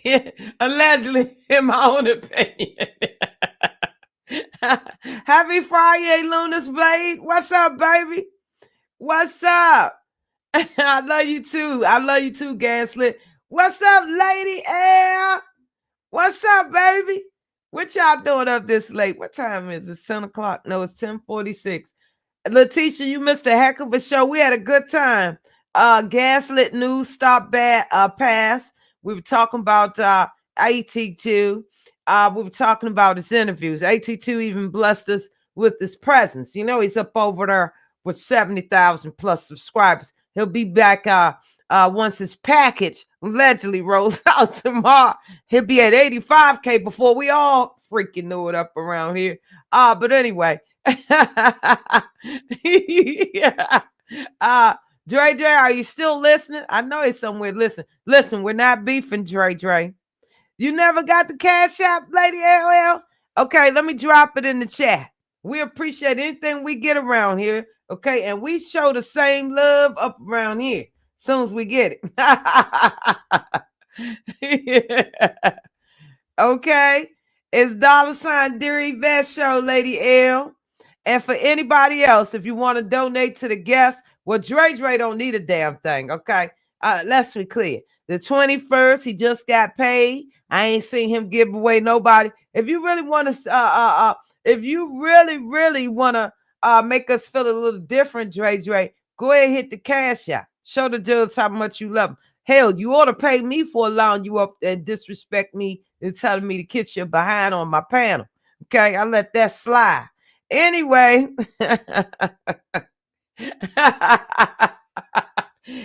Yeah, allegedly, in my own opinion. Happy Friday, Luna's Blade. What's up, baby? What's up? I love you too. I love you too, Gaslit. What's up, Lady Air? What's up, baby? What y'all doing up this late? What time is it? 10 o'clock? No, it's 10:46. Letitia, you missed a heck of a show. We had a good time. Gaslit News stop bad pass. We were talking about AT2. We were talking about his interviews. AT2 even blessed us with his presence. You know, he's up over there with 70,000 plus subscribers. He'll be back once his package allegedly rolls out tomorrow. He'll be at 85K before we all freaking know it up around here. But anyway. Yeah. Dre, are you still listening? I know he's somewhere. Listen, we're not beefing, Dre. You never got the Cash App, Lady LL? Okay, let me drop it in the chat. We appreciate anything we get around here, okay? And we show the same love up around here as soon as we get it. Yeah. Okay, it's $ Deary Vest Show, Lady L. And for anybody else, if you want to donate to the guests, well, Dre don't need a damn thing, okay? Let's be clear. The 21st, he just got paid. I ain't seen him give away nobody. If you really want to, really want to make us feel a little different, Dre, go ahead and hit the Cash App. Show the judge how much you love him. Hell, you ought to pay me for allowing you up and disrespect me and telling me to kiss your behind on my panel. Okay, I let that slide. Anyway,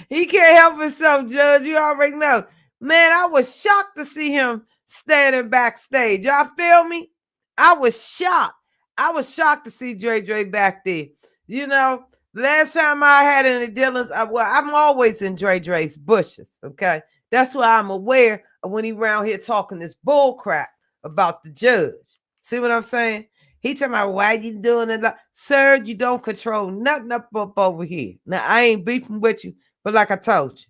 He can't help himself, Judge. You already know. Man, I was shocked to see him standing backstage. Y'all feel me? I was shocked. I was shocked to see Dre back there. You know, last time I had any dealings, I'm always in Dre's bushes, okay? That's why I'm aware of when he around here talking this bull crap about the judge. See what I'm saying? He talking about why you doing it. Sir, you don't control nothing up over here. Now, I ain't beefing with you, but like I told you,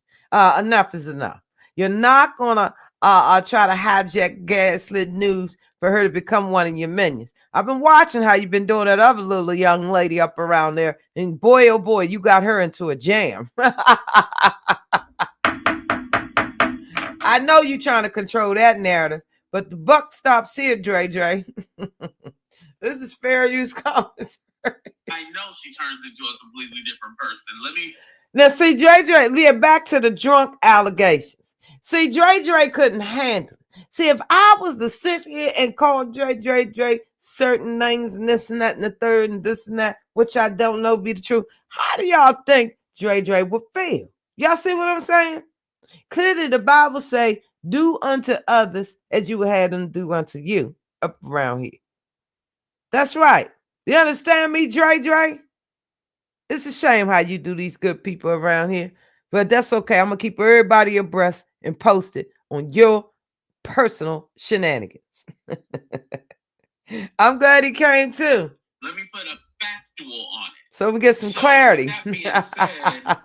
enough is enough. You're not going to try to hijack Gaslit News for her to become one of your minions. I've been watching how you've been doing that other little young lady up around there. And boy, oh boy, you got her into a jam. I know you're trying to control that narrative, but the buck stops here, Dre. This is fair use commentary. I know she turns into a completely different person. Now, see, Dre, we are back to the drunk allegations. See, Dre couldn't handle it. See, if I was to sit here and call Dre certain names and this and that and the third and this and that, which I don't know be the truth, how do y'all think Dre would feel? Y'all see what I'm saying? Clearly, the Bible say, do unto others as you would have them do unto you up around here. That's right. You understand me, Dre? It's a shame how you do these good people around here, but that's okay. I'm going to keep everybody abreast and post it on your personal shenanigans. I'm glad he came too. Let me put a factual on it. So we get some clarity. That being said,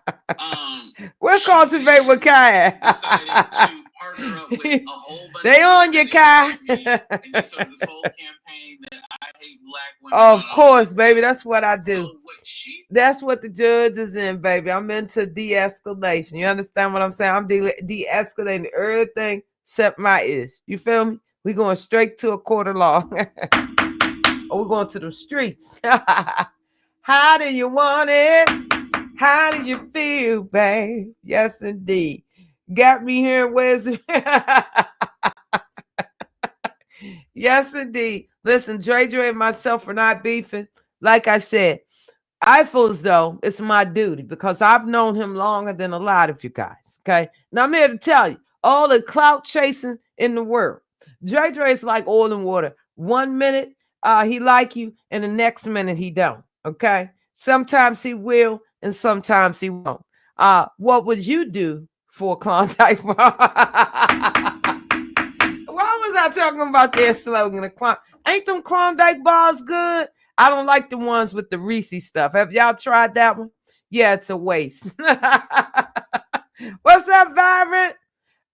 we'll cultivate with Kai. Decided to partner up with a whole bunch they on you, Kai. And so this whole campaign that I hate black women. Of course, baby. That's what I do. So that's what the judge is in, baby. I'm into de-escalation. You understand what I'm saying? I'm de-escalating everything except my ish. You feel me? We going straight to a court of law. Or we're going to the streets. How do you want it? How do you feel, babe? Yes, indeed. Got me here. Where's it? Yes, indeed. Listen, Dre and myself are not beefing. Like I said, I feel as though it's my duty because I've known him longer than a lot of you guys. Okay. Now I'm here to tell you all the clout chasing in the world. Dre is like oil and water. 1 minute he like you, and the next minute he don't. Okay. Sometimes he will, and sometimes he won't. What would you do for a Klondike bar? Why was I talking about their slogan? Ain't them Klondike bars good? I don't like the ones with the Reese stuff. Have y'all tried that one? Yeah, it's a waste. What's up, Vibrant?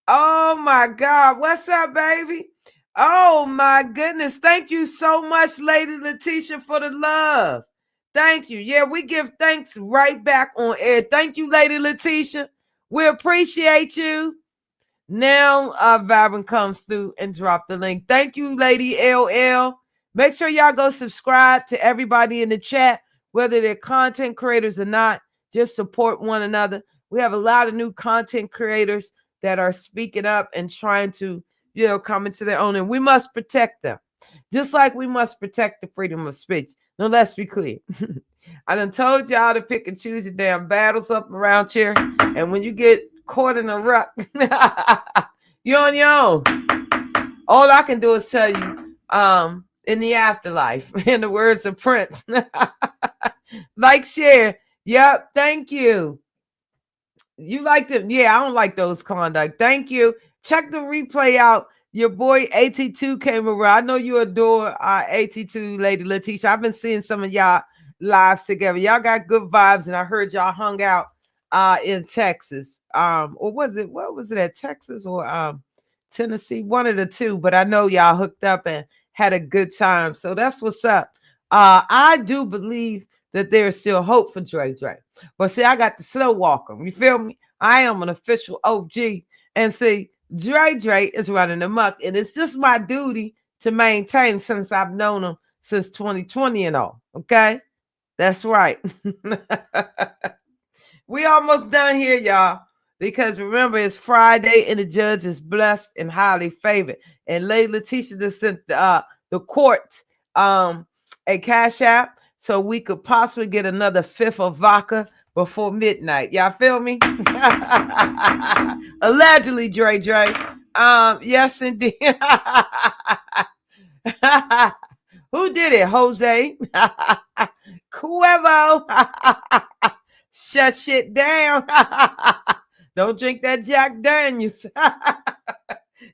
Oh my God. What's up, baby? Oh my goodness. Thank you so much, Lady Letitia, for the love. Thank you. Yeah, we give thanks right back on air. Thank you, Lady Letitia. We appreciate you. Now, Vibrant comes through and drop the link. Thank you, Lady LL. Make sure y'all go subscribe to everybody in the chat, whether they're content creators or not. Just support one another. We have a lot of new content creators that are speaking up and trying to, come into their own. And we must protect them, just like we must protect the freedom of speech. Now, let's be clear. I done told y'all to pick and choose your damn battles up around here. And when you get caught in a rut, you're on your own. All I can do is tell you, in the afterlife, in the words of Prince. Like, share. Yep, thank you. You like them? Yeah, I don't like those Klondike. Thank you. Check the replay out. Your boy AT2 came around. I know you adore AT2, Lady Letitia. I've been seeing some of y'all lives together. Y'all got good vibes, and I heard y'all hung out in Texas. Or what was it at Texas or Tennessee? One of the two, but I know y'all hooked up and had a good time. So that's what's up. I do believe that there is still hope for Dre. But see, I got the slow walker. You feel me? I am an official OG. And see, Dre is running amok. And it's just my duty to maintain since I've known him since 2020 and all. Okay? That's right. We almost done here, y'all. Because remember, it's Friday and the judge is blessed and highly favored. And Lady Letitia just sent the court a cash app so we could possibly get another fifth of vodka before midnight. Y'all feel me? Allegedly, Dre. Yes, indeed. Who did it? Jose? Cuervo. Shut shit down. Don't drink that Jack Daniels.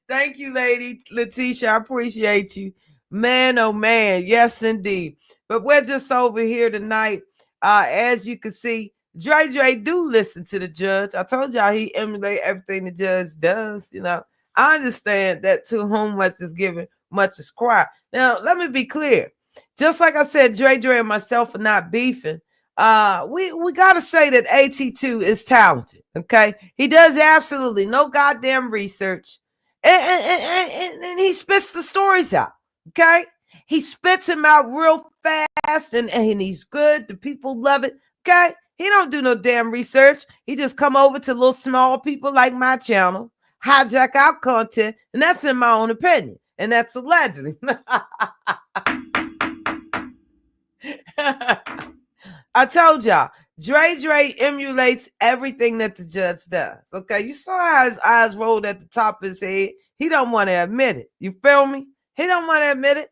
Thank you, lady Letitia. I appreciate you. Man, oh man. Yes, indeed. But we're just over here tonight. As you can see, Dre do listen to the judge. I told y'all he emulate everything the judge does. You know, I understand that to whom much is given, much is required. Now, let me be clear. Just like I said, Dre and myself are not beefing. We gotta say that AT2 is talented. Okay, he does absolutely no goddamn research, and he spits the stories out. Okay, he spits them out real fast, and he's good. The people love it. Okay, he don't do no damn research. He just come over to little small people like my channel, hijack our content, and that's in my own opinion, and that's allegedly. I told y'all, Dre emulates everything that the judge does. Okay, you saw how his eyes rolled at the top of his head. He don't want to admit it. You feel me? He don't want to admit it.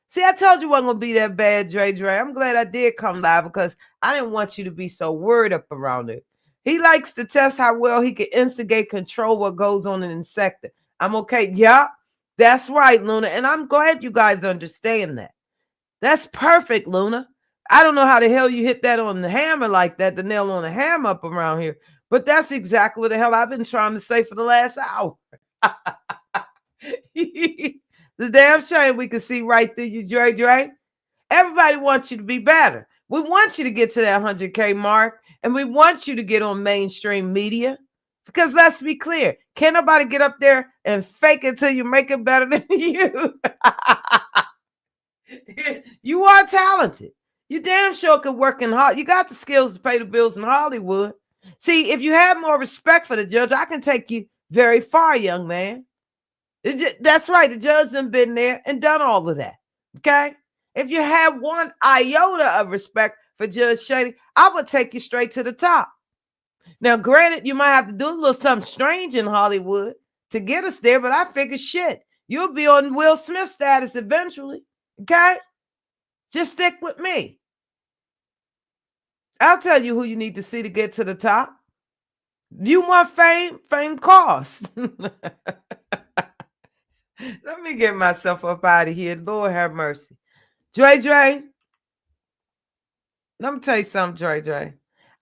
See, I told you it wasn't gonna be that bad, Dre. I'm glad I did come live because I didn't want you to be so worried up around it. He likes to test how well he can instigate, control what goes on in the sector. I'm okay. Yeah, that's right, Luna. And I'm glad you guys understand that. That's perfect, Luna. I don't know how the hell you hit that on the hammer like that, the nail on the hammer up around here. But that's exactly what the hell I've been trying to say for the last hour. The damn shame we can see right through you, Dre. Everybody wants you to be better. We want you to get to that 100K mark, and we want you to get on mainstream media. Because let's be clear, can't nobody get up there and fake it till you make it better than you. You are talented. You damn sure can work in hard. You got the skills to pay the bills in Hollywood. See, if you have more respect for the judge, I can take you very far, young man. That's right. The judge has been there and done all of that. Okay? If you have one iota of respect for Judge Shady, I would take you straight to the top. Now, granted, you might have to do a little something strange in Hollywood to get us there, but I figure shit, you'll be on Will Smith status eventually. Okay? Just stick with me. I'll tell you who you need to see to get to the top. You want fame? Fame costs. Let me get myself up out of here. Lord have mercy. Dre. Let me tell you something, Dre.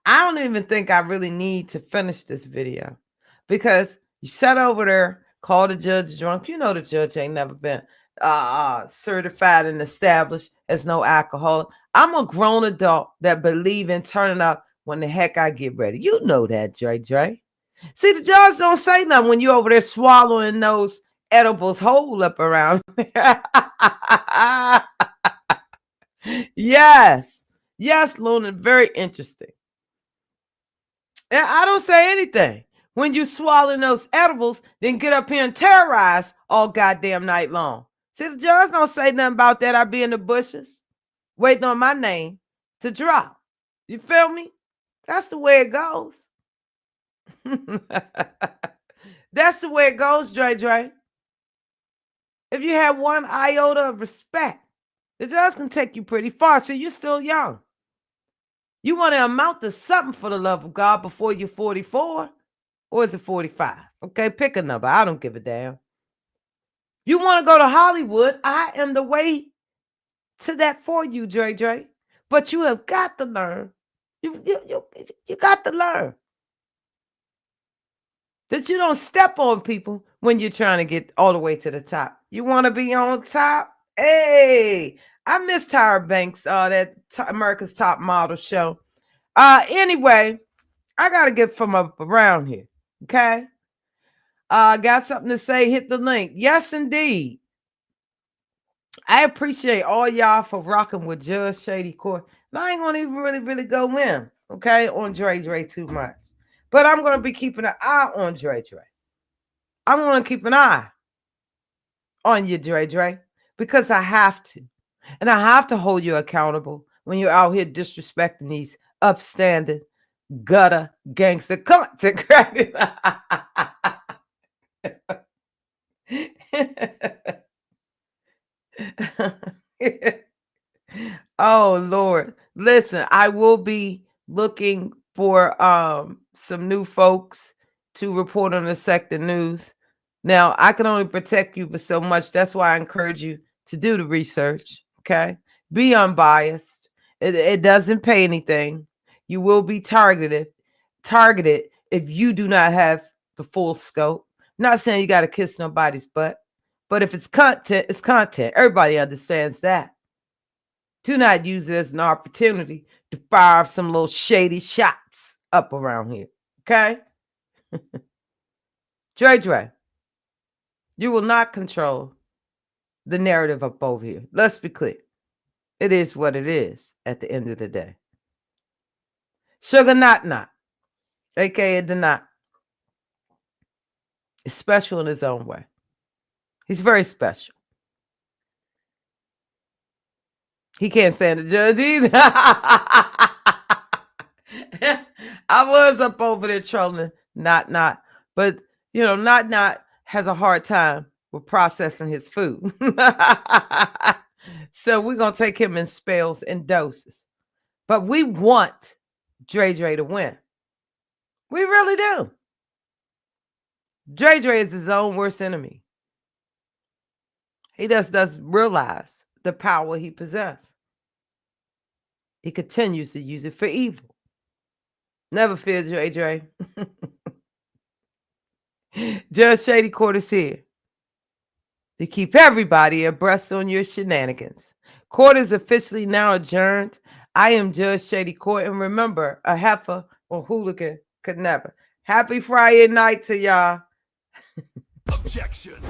I don't even think I really need to finish this video because you sat over there, called the judge drunk. You know the judge ain't never been certified and established as no alcoholic. I'm a grown adult that believe in turning up when the heck I get ready. You know that, Dre. See, the judge don't say nothing when you over there swallowing those edibles whole up around. Yes, Luna, very interesting. And I don't say anything. When you swallow those edibles, then get up here and terrorize all goddamn night long. See, the judge don't say nothing about that. I be in the bushes waiting on my name to drop. You feel me? That's the way it goes. That's the way it goes, Dre. If you have one iota of respect, the judge can take you pretty far. So you're still young. You want to amount to something for the love of God before you're 44, or is it 45? Okay, pick a number. I don't give a damn. You want to go to Hollywood? I am the way to that for you, Dre. But you have got to learn. You got to learn that you don't step on people when you're trying to get all the way to the top. You want to be on top? Hey, I miss Tyra Banks, that America's Top Model show. Anyway, I got to get from up around here. Okay. Got something to say, hit the link. Yes, indeed. I appreciate all y'all for rocking with Judge Shady Court. Now, I ain't going to even really go in, okay, on Dre too much. But I'm going to be keeping an eye on Dre. I'm going to keep an eye on you, Dre, because I have to. And I have to hold you accountable when you're out here disrespecting these upstanding gutter gangster content creators. Oh Lord. Listen, I will be looking for some new folks to report on the sector news. Now, I can only protect you for so much. That's why I encourage you to do the research. Okay. Be unbiased. It doesn't pay anything. You will be targeted if you do not have the full scope. Not saying you got to kiss nobody's butt, but if it's content, it's content. Everybody understands that. Do not use it as an opportunity to fire some little shady shots up around here. Okay? Dre, you will not control the narrative up over here. Let's be clear. It is what it is at the end of the day. Sugar Not, aka the Knot, is special in his own way. He's very special. He can't stand the judge either. I was up over there trolling Not, but you know, Not has a hard time with processing his food. So we're gonna take him in spells and doses. But we want Dre to win. We really do. Dre is his own worst enemy. He just does realize the power he possesses. He continues to use it for evil. Never fear, Dre. Judge Shady Court is here to keep everybody abreast on your shenanigans. Court is officially now adjourned. I am Judge Shady Court, and remember, a heifer or hooligan could never. Happy Friday night to y'all. Objection.